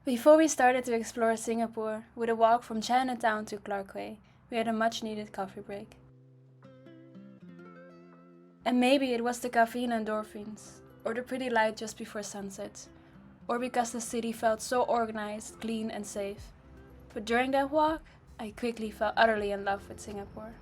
Before we started to explore Singapore with a walk from Chinatown to Clarkway, we had a much needed coffee break. And maybe it was the caffeine endorphins, or the pretty light just before sunset, or because the city felt so organized, clean and safe. But during that walk, I quickly fell utterly in love with Singapore.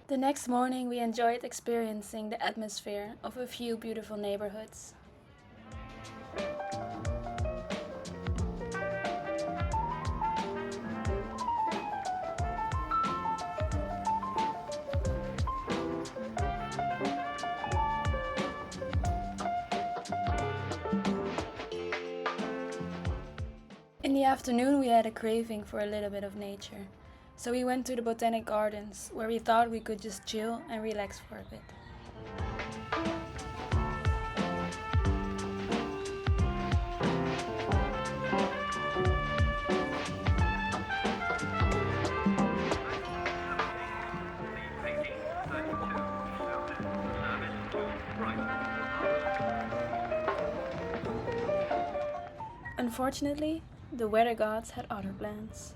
The next morning we enjoyed experiencing the atmosphere of a few beautiful neighborhoods. In the afternoon we had a craving for a little bit of nature. So we went to the Botanic Gardens, where we thought we could just chill and relax for a bit. Unfortunately, the weather gods had other plans.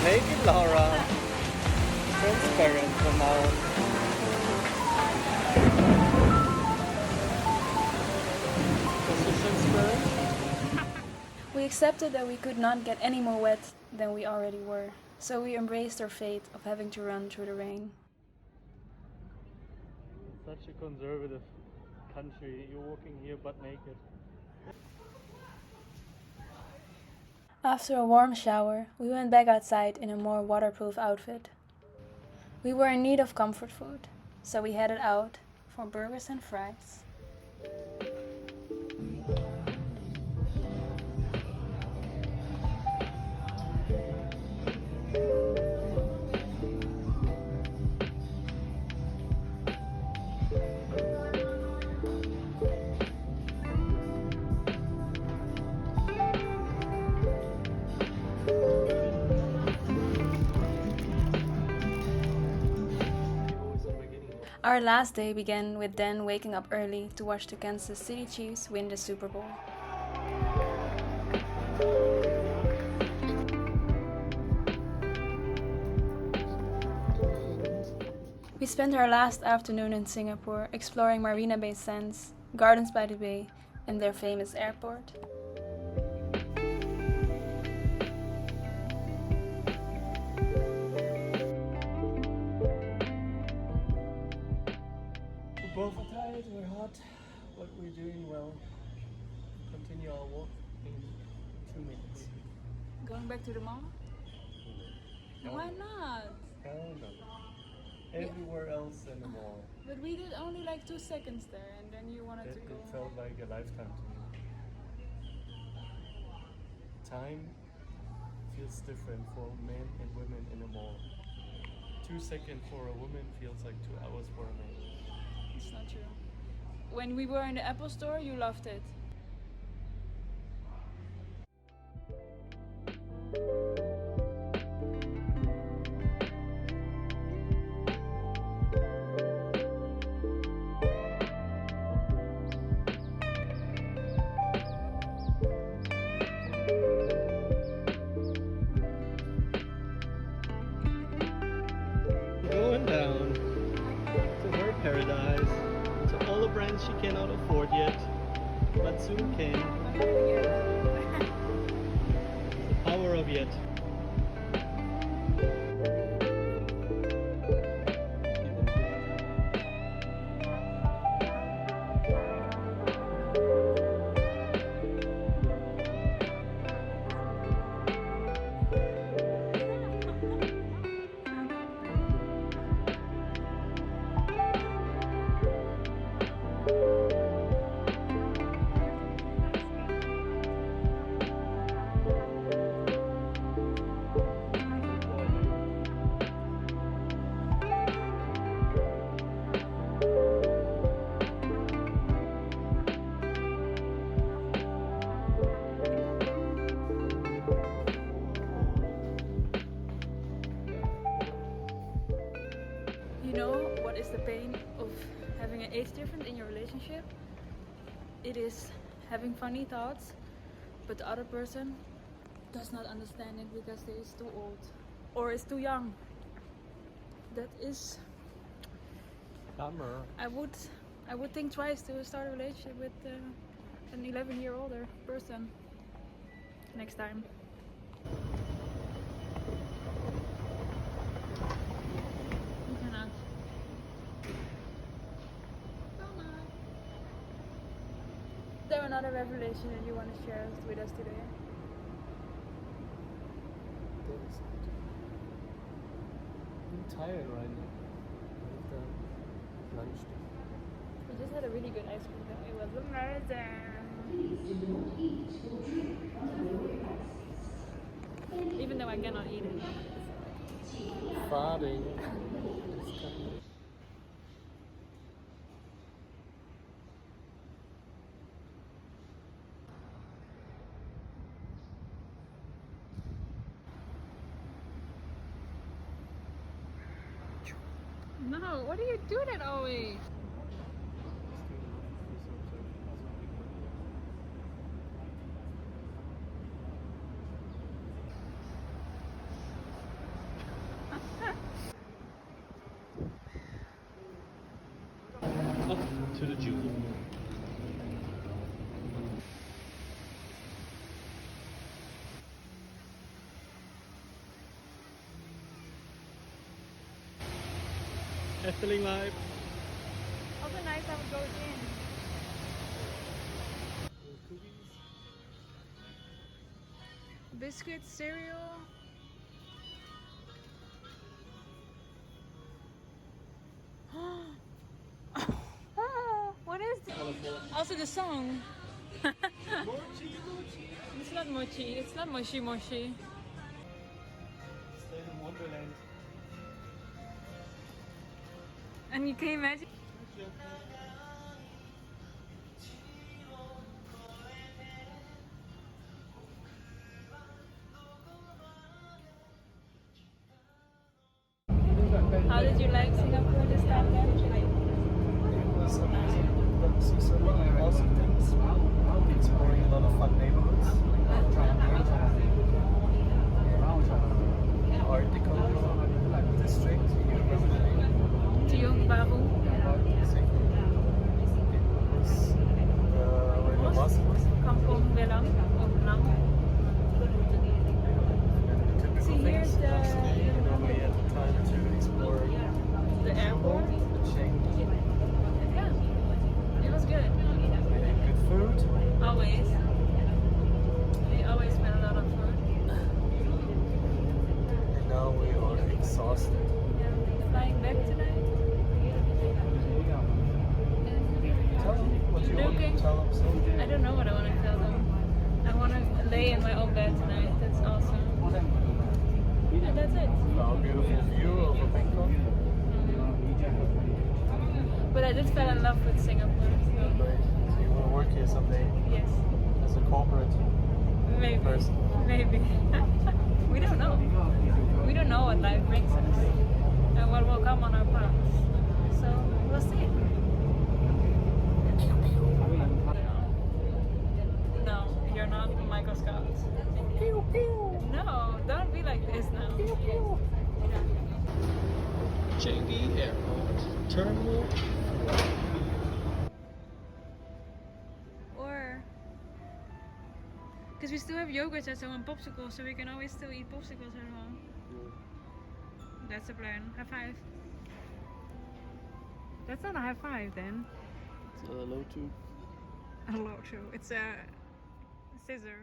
Maybe Laura. Transparent from now on. We accepted that we could not get any more wet than we already were, so we embraced our fate of having to run through the rain. Such a conservative country. You're walking here butt naked. After a warm shower, we went back outside in a more waterproof outfit. We were in need of comfort food, so we headed out for burgers and fries. Our last day began with Dan waking up early to watch the Kansas City Chiefs win the Super Bowl. We spent our last afternoon in Singapore exploring Marina Bay Sands, Gardens by the Bay, and their famous airport. We're both are tired, we're hot, but we're doing well. Continue our walk in 2 minutes. Going back to the mall? No. Why not? Hell no. Everywhere else in the mall. But we did only like 2 seconds there and then you wanted to go. It felt like a lifetime to me. Time feels different for men and women in a mall. 2 seconds for a woman feels like 2 hours for a man. It's not true. When we were in the Apple store, you loved it. Going down to her paradise, to all the brands she cannot afford yet, but soon can. The power of yet. You know what is the pain of having an age difference in your relationship? It is having funny thoughts, but the other person does not understand it because they is too old or is too young. That is, Bummer. I would think twice to start a relationship with an 11-year older person next time. You cannot. Is there another revelation that you want to share with us today? I'm tired right now. After lunch. We just had a really good ice cream though. It was amazing. Even though I cannot eat it. Farting. No, what do you do that always? Up to the Jew. Efteling live. Also nice how it goes in. Cookies. Biscuits, cereal. What is this? Also the song. It's not mochi. It's not moshi moshi. Stay in Wonderland. And you can imagine. How did you like Singapore this time then? see some awesome things. Exploring a lot of fun neighborhoods. Art Deco district. You remember the name? Tiong Baru. Exactly. Where the mosque was. Kampong Belang. Opnam. And the typical See, here's things. the- Yesterday, we had the time to explore The airport. the Schengen. Yeah. It was good. We ate good food. Always. We always spend a lot of food. And now we are exhausted. Flying back tonight. Tell them what you want Looking. to tell them. So. I don't know what I want to tell them. I want to lay in my own bed tonight. That's awesome. And that's it. Our beautiful view over Bangkok. But I did fall in love with Singapore. So Right. So you want to work here someday yes, as a corporate maybe. person. Maybe. We don't know. We don't know what life brings us and what will come on our path. So we'll see. No, you're not Michael Scott. No, don't be like this now. JB Airport Terminal. Or, because we still have yogurts at home and popsicles, so we can always still eat popsicles at home. That's the plan. High five. That's not a high five then. It's a low tube. A low two. It's a scissor.